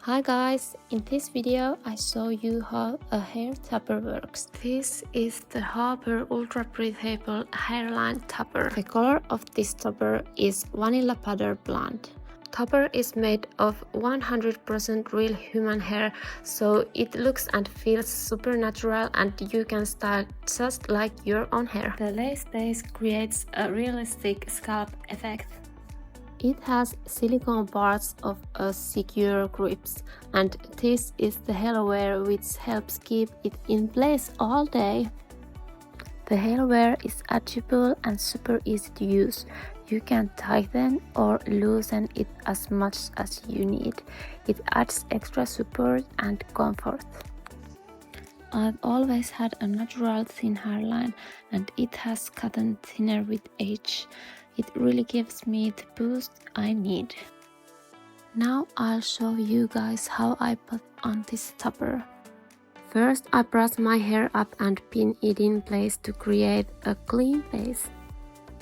Hi guys, in this video I show you how a hair topper works. This is the Harper Ultra-Breathable Hairline Topper. The color of this topper is Vanilla Powder Blonde. Topper is made of 100% real human hair, so it looks and feels super natural and you can style just like your own hair. The lace base creates a realistic scalp effect. It has silicone parts of a secure grips, and this is the hairwear which helps keep it in place all day. The hairwear is adjustable and super easy to use. You can tighten or loosen it as much as you need. It adds extra support and comfort. I've always had a natural thin hairline and it has gotten thinner with age. It really gives me the boost I need. Now I'll show you guys how I put on this topper. First I brush my hair up and pin it in place to create a clean base.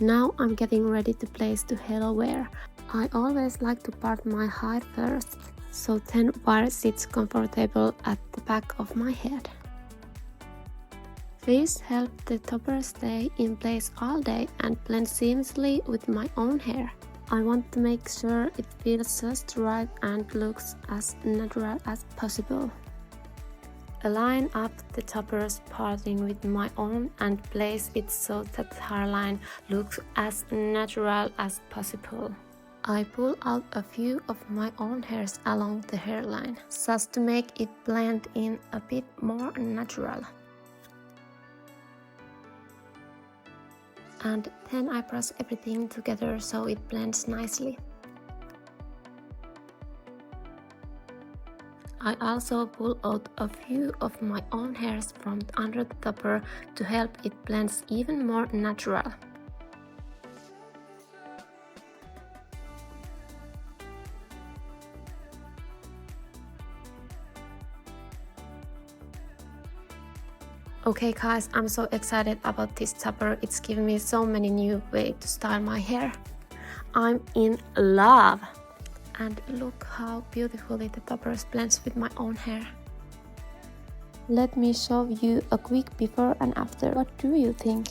Now I'm getting ready to place the hairwear. I always like to part my hair first, so then wire sits comfortable at the back of my head. This helps the topper stay in place all day and blend seamlessly with my own hair. I want to make sure it feels just right and looks as natural as possible. Align up the toppers parting with my own and place it so that the hairline looks as natural as possible. I pull out a few of my own hairs along the hairline, just to make it blend in a bit more natural. And then I brush everything together so it blends nicely. I also pull out a few of my own hairs from under the topper to help it blends even more natural. Okay guys, I'm so excited about this topper. It's given me so many new ways to style my hair. I'm in love! And look how beautifully the topper blends with my own hair. Let me show you a quick before and after. What do you think?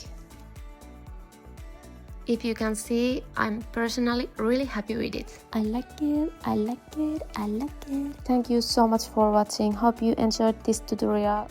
If you can see, I'm personally really happy with it. I like it, I like it, I like it. Thank you so much for watching. Hope you enjoyed this tutorial.